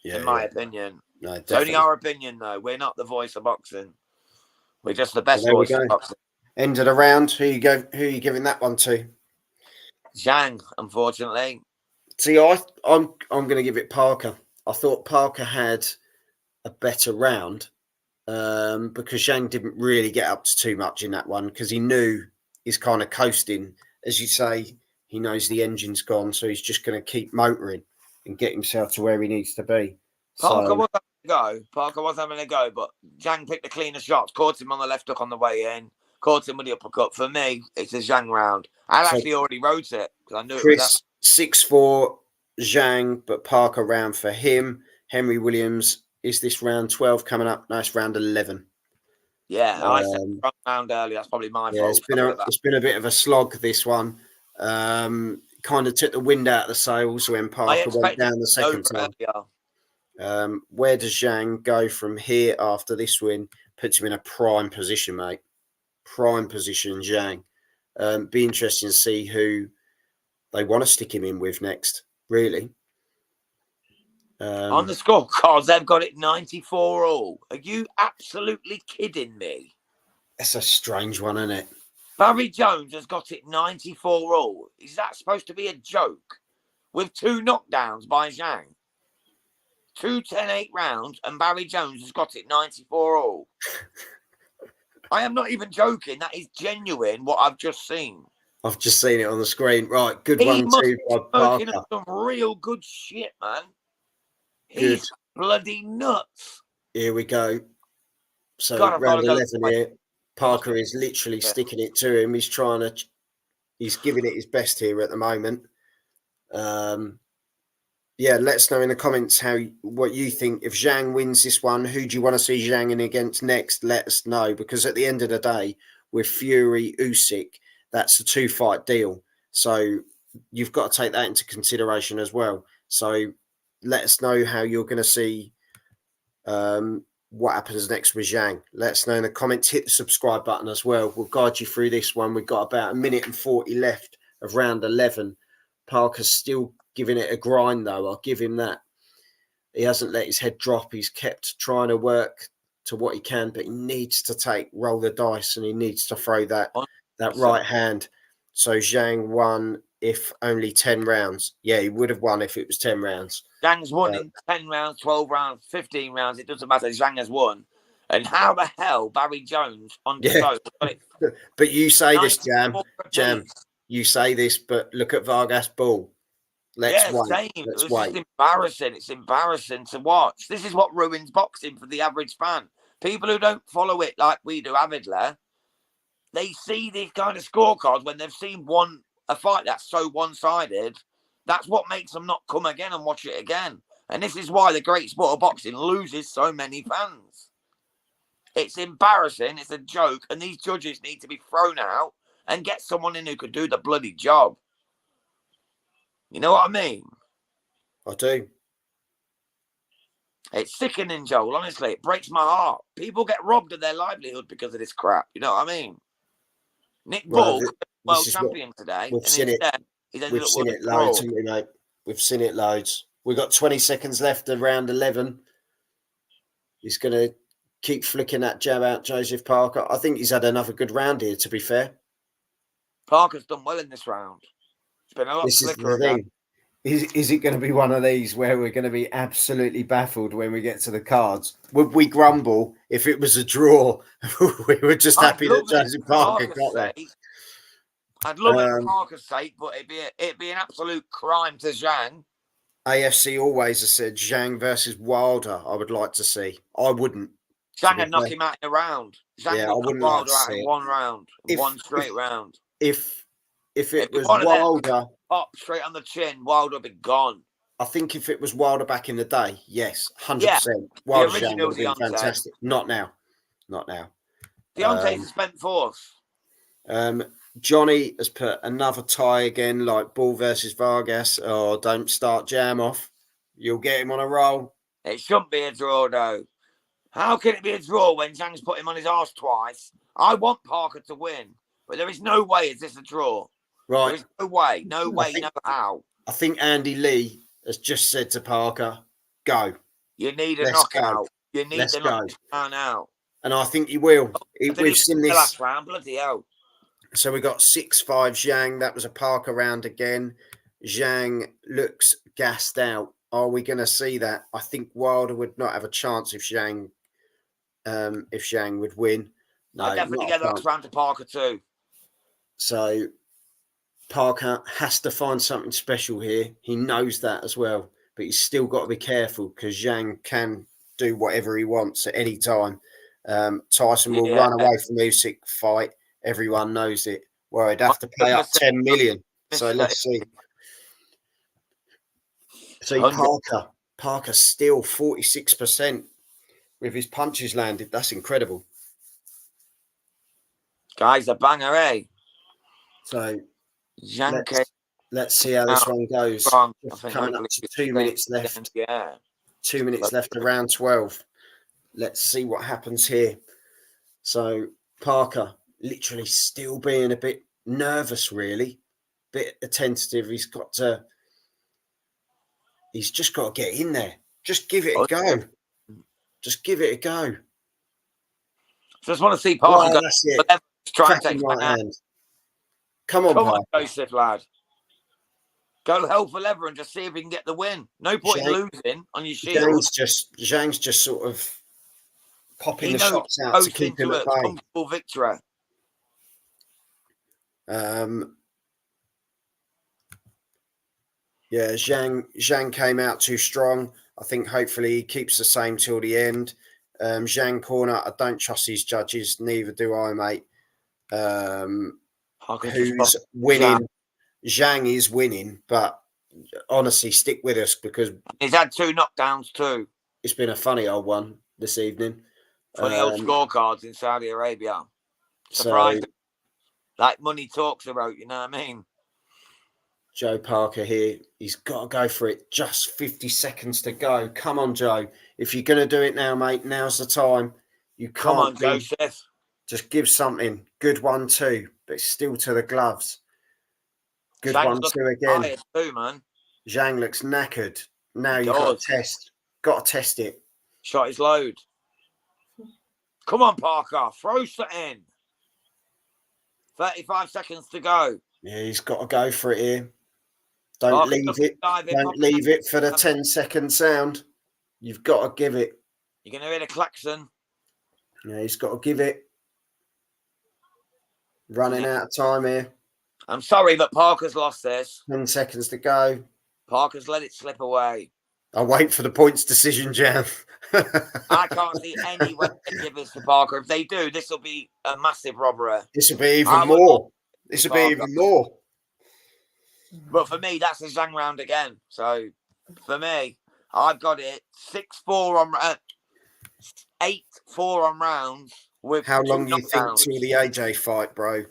Yeah, in my opinion. No, It's only our opinion, though. We're not the voice of boxing. We're just the best there we voice of go. boxing. End of the round. Who are you giving that one to? Zhang, unfortunately. See, I'm going to give it Parker. I thought Parker had a better round because Zhang didn't really get up to too much in that one because he knew he's kind of coasting. As you say, he knows the engine's gone, so he's just going to keep motoring and get himself to where he needs to be. Parker was having a go, but Zhang picked the cleaner shots, caught him on the left hook on the way in, caught him with the uppercut. For me, it's a Zhang round. I actually already wrote it because I knew Chris, it was 6-4, Zhang, but Parker round for him. Henry Williams, is this round 12 coming up? No, it's round 11. Yeah, I said round early. That's probably my fault. It's been a bit of a slog, this one. Kind of took the wind out of the sails when Parker went down the second time. Where does Zhang go from here after this win? Puts him in a prime position, mate. Prime position, Zhang. Be interesting to see who they want to stick him in with next, really. On the scorecards, they've got it 94 all. Are you absolutely kidding me? It's a strange one, isn't it? Barry Jones has got it 94 all. Is that supposed to be a joke? With 2 knockdowns by Zhang. 2 10-8 rounds, and Barry Jones has got it 94 all. I am not even joking. That is genuine, what I've just seen. I've just seen it on the screen. Right, good one too by Parker. Some real good shit, man. He's bloody nuts. Here we go. So round 11 here. Parker is literally sticking it to him. He's giving it his best here at the moment. Yeah, let us know in the comments what you think. If Zhang wins this one, who do you want to see Zhang in against next? Let us know, because at the end of the day, with Fury, Usyk, that's a 2-fight deal. So you've got to take that into consideration as well. So let us know how you're going to see what happens next with Zhang. Let us know in the comments. Hit the subscribe button as well. We'll guide you through this one. We've got about 1:40 left of round 11. Parker's still giving it a grind, though. I'll give him that. He hasn't let his head drop. He's kept trying to work to what he can, but he needs to roll the dice, and he needs to throw that right hand. So Zhang won if only 10 rounds. Yeah, he would have won if it was 10 rounds. Zhang's won in 10 rounds, 12 rounds, 15 rounds. It doesn't matter. Zhang has won. And how the hell Barry Jones on the show? But you say this, Jam. You say this, but look at Vargas Bull. Let's wait. It's embarrassing. It's embarrassing to watch. This is what ruins boxing for the average fan. People who don't follow it like we do avidly, they see these kind of scorecards when they've seen a fight that's so one-sided. That's what makes them not come again and watch it again. And this is why the great sport of boxing loses so many fans. It's embarrassing. It's a joke. And these judges need to be thrown out and get someone in who could do the bloody job. You know what I mean? I do. It's sickening, Joel. Honestly, it breaks my heart. People get robbed of their livelihood because of this crap. You know what I mean? Nick Bull, world champion today. We've seen it. We've seen it loads, haven't we, mate? We've seen it loads. We've got 20 seconds left of round 11. He's going to keep flicking that jab out, Joseph Parker. I think he's had another good round here, to be fair. Parker's done well in this round. It's been a lot slicker. Is it going to be one of these where we're going to be absolutely baffled when we get to the cards? Would we grumble if it was a draw? We were just happy that Joseph Parker got there. I'd love it for Parker's sake, but it'd be an absolute crime to Zhang. AFC always has said Zhang versus Wilder. I would like to see. I wouldn't. Zhang would knock him out in a round. Zhang would knock Wilder out in one round, one straight round. If it was Wilder, up straight on the chin, Wilder would be gone. I think if it was Wilder back in the day, yes, 100%. Wilder Zhang would have been fantastic. Not now. Deontay's a spent force. Johnny has put another tie again, like Bull versus Vargas. Oh, don't start Jam off. You'll get him on a roll. It shouldn't be a draw, though. How can it be a draw when Zhang's put him on his arse twice? I want Parker to win, but there is no way is this a draw. Right. There is no way, no how. I think Andy Lee has just said to Parker, "Go, You need a let's knockout. go, You need let's to knock go," this man out. and I think he will. I think We've he seen the this. last round. Bloody hell. So we got 6-5 Zhang. That was a Parker round again. Zhang looks gassed out. Are we going to see that? I think Wilder would not have a chance if Zhang would win. No, I definitely get the last round to Parker too. So Parker has to find something special here. He knows that as well, but he's still got to be careful because Zhang can do whatever he wants at any time. Tyson will run away from Usyk fight. Everyone knows it. Well, he'd have to pay up 10 million. So let's see. See, Parker's still 46% with his punches landed. That's incredible. Guys, a banger, eh? So let's see how this one goes. Coming up to 2 minutes left. Yeah. 2 minutes left of round 12. Let's see what happens here. So Parker literally still being a bit nervous, really. Bit attentive. He's just got to get in there. Just give it a go. Just give it a go. Just want to see Parker that's it. Try and take my hand. Come on, Parker. Joseph, lad. Go hell for leather and just see if he can get the win. No point in losing on your shield. Zhang's just sort of popping the shots out to keep him at bay. Comfortable victory. Yeah, Zhang came out too strong. I think hopefully he keeps the same till the end. Zhang corner, I don't trust these judges. Neither do I, mate. Who's winning? Zhang is winning, but honestly, stick with us because he's had 2 knockdowns too. It's been a funny old one this evening. Funny old scorecards in Saudi Arabia. Surprised. Like money talks about, you know what I mean? Joe Parker here. He's got to go for it. Just 50 seconds to go. Come on, Joe. If you're going to do it now, mate, now's the time. You can't. Come on, Joseph. Just give something. Good 1-2, but still to the gloves. Good 1-2 again. Too, man. Zhang looks knackered. Now you've got to test. Got to test it. Shot his load. Come on, Parker. Throw something. 35 seconds to go. Yeah, he's got to go for it here. Don't leave it. Don't leave it for the 10-second sound. You've got to give it. You're going to hear the klaxon. Yeah, he's got to give it. Running out of time here. I'm sorry, but Parker's lost this. 10 seconds to go. Parker's let it slip away. I'll wait for the points decision, Jam. I can't see any way to give this to Parker. If they do, this will be a massive robbery. This will be even more. This will be even more. But for me, that's a Zhang round again. So for me, I've got it 6-4 on 8-4 on rounds. With how long do you think till the AJ fight, bro?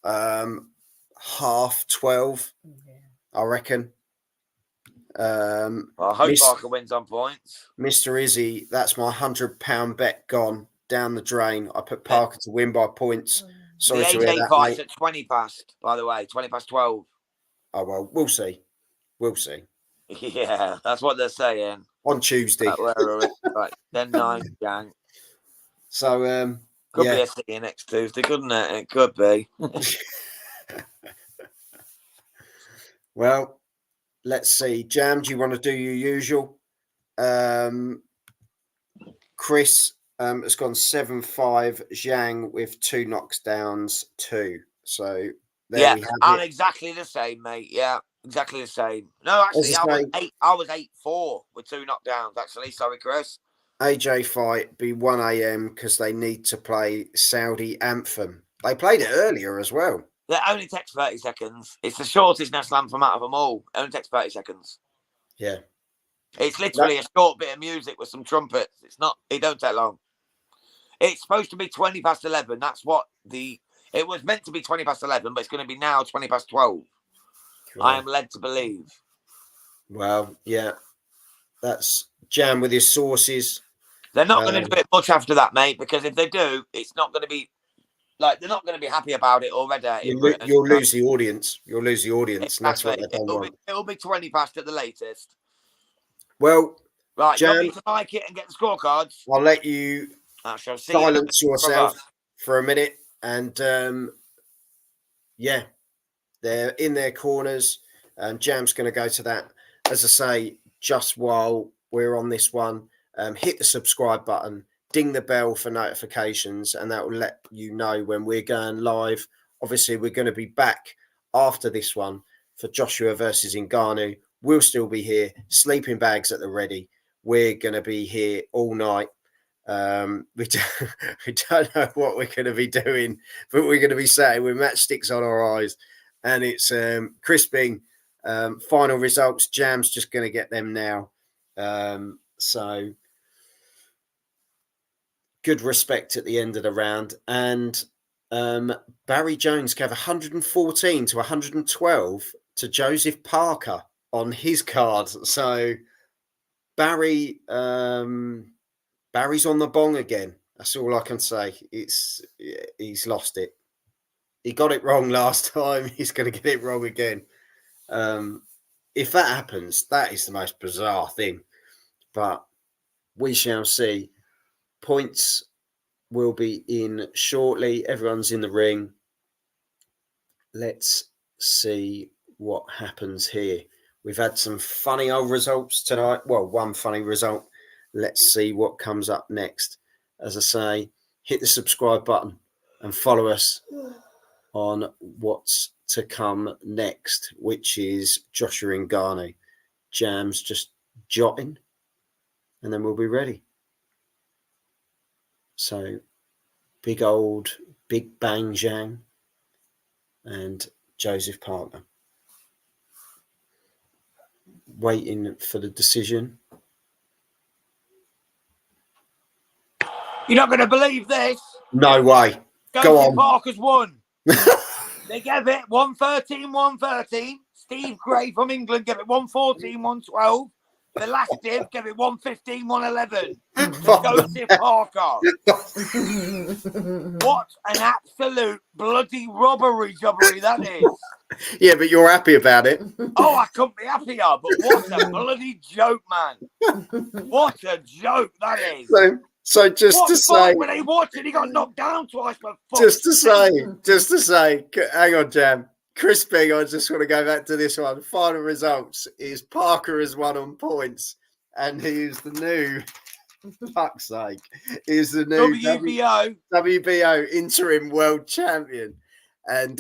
Half 12, I reckon. Well, I hope Parker wins on points. Mr. Izzy, that's my £100 bet gone down the drain. I put Parker to win by points. Sorry the AJ fight's at 20 past, by the way, 20 past 12. Oh, well, we'll see. We'll see. Yeah, that's what they're saying. On Tuesday. Right, then 9, gang. So, could be a city next Tuesday, couldn't it? It could be. Well, let's see. Jam, do you want to do your usual? Chris has gone 7-5. Zhang with 2 knockdowns, 2. So there we have I'm it. exactly the same, mate. Yeah, exactly the same. No, actually, I was 8-4 with 2 knockdowns. Actually, sorry, Chris. AJ fight be 1 a.m. because they need to play Saudi Anthem. They played it earlier as well. That only takes 30 seconds. It's the shortest national anthem out of them all. It only takes 30 seconds. Yeah. It's literally a short bit of music with some trumpets. It don't take long. It's supposed to be 20 past 11. That's what it was meant to be 20 past 11, but it's going to be now 20 past 12. Cool. I am led to believe. Well, yeah. That's Jam with his sources. They're not going to do it much after that, mate, because if they do, it's not going to be like, they're not going to be happy about it already. You'll lose the audience. You'll lose the audience, Exactly. and that's what they don't want. It'll be 20 past at the latest. Well, right, Jam, you want me to mic it and get the scorecards? I'll let you silence yourself for a minute, and yeah, they're in their corners. Jam's going to go to that. As I say, just while we're on this one, hit the subscribe button, ding the bell for notifications, and that will let you know when we're going live. Obviously, we're going to be back after this one for Joshua versus Ngannou. We'll still be here, sleeping bags at the ready. We're going to be here all night. We don't know what we're going to be doing, but we're going to be sat with matchsticks on our eyes, and it's crisping. Final results. Jam's just going to get them now. So good respect at the end of the round, and Barry Jones gave 114 to 112 to Joseph Parker on his card. So Barry's on the bong again. That's all I can say. He's lost it. He got it wrong last time. He's going to get it wrong again. If that happens, that is the most bizarre thing. But we shall see. Points will be in shortly. Everyone's in the ring. Let's see what happens here. We've had some funny old results tonight. Well, one funny result. Let's see what comes up next. As I say, hit the subscribe button and follow us on what's to come next, which is Joshua Ngannou. Jam's just jotting, and then we'll be ready. So, Big Bang Zhang and Joseph Parker. Waiting for the decision. You're not going to believe this. No way. Go on. Parker's won. They gave it 113. Steve Gray from England gave it 114, 112. The last div gave it 115, 111. Joseph Parker. What an absolute bloody robbery that is. Yeah, but you're happy about it. Oh, I couldn't be happier. But what a bloody joke, man. What a joke that is. So just to say, when he watched it, he got knocked down twice. Just to say, hang on, Jam. Crisping, I just want to go back to this one. Final results is Parker has won on points, and he's the new, fuck's sake, he's the new WBO interim world champion. And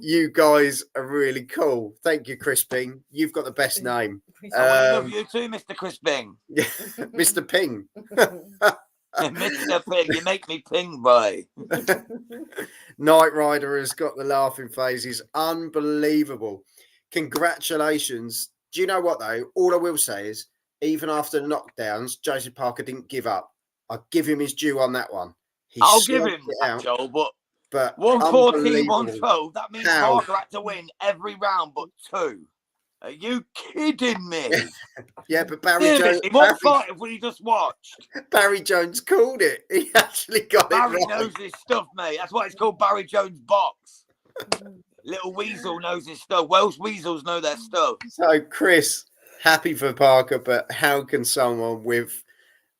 you guys are really cool. Thank you, Crisping. You've got the best name. I love you too, Mr. Crisping. Mr. Ping. Mr. Ping, you make me ping, boy. Knight Rider has got the laughing face. He's unbelievable. Congratulations. Do you know what, though? All I will say is, even after the knockdowns, Joseph Parker didn't give up. I'll give him his due on that one. I'll give him that, Joel, but 114, 112, that means Parker had to win every round but two. Are you kidding me? Yeah, but Barry Jones. What fight have we just watched? Barry Jones called it. He actually got it right. Barry knows his stuff, mate. That's why it's called Barry Jones Box. Little Weasel knows his stuff. Welsh Weasels know their stuff. So, Chris, happy for Parker, but how can someone with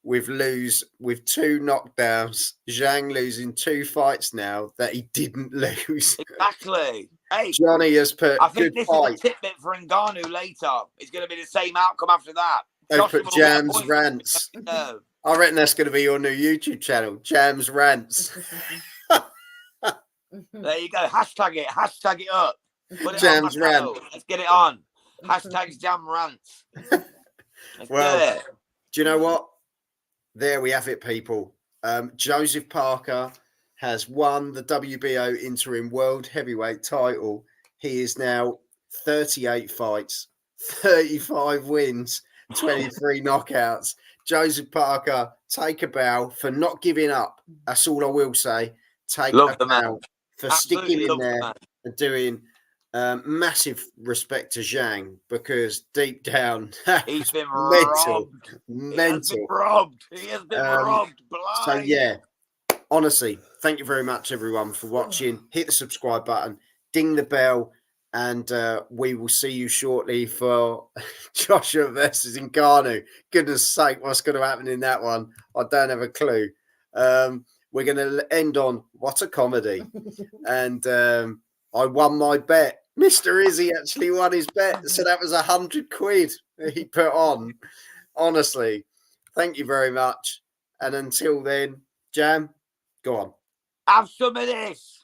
two knockdowns, Zhang losing two fights now that he didn't lose? Exactly. Hey, Johnny has put. I think this is a tidbit for Ngannou later. It's going to be the same outcome after that. They put Jam's Rants. I reckon that's going to be your new YouTube channel, Jam's Rants. There you go. Hashtag it up. Put it Jam's Rant. Let's get it on. Hashtags Jam Rants. Well, do you know what? There we have it, people. Joseph Parker has won the WBO interim world heavyweight title. He is now 38 fights, 35 wins, 23 knockouts. Joseph Parker, take a bow for not giving up. That's all I will say. Take a bow for sticking in there and doing massive respect to Zhang, because deep down he's been robbed. Mental. He has been robbed. Blind. So yeah, honestly, thank you very much, everyone, for watching. Hit the subscribe button, ding the bell, and we will see you shortly for Joshua versus Ngannou. Goodness sake, what's going to happen in that one? I don't have a clue. We're going to end on what a comedy. And I won my bet. Mr. Izzy actually won his bet. So that was £100 he put on. Honestly, thank you very much. And until then, Jam, go on. Have some of this.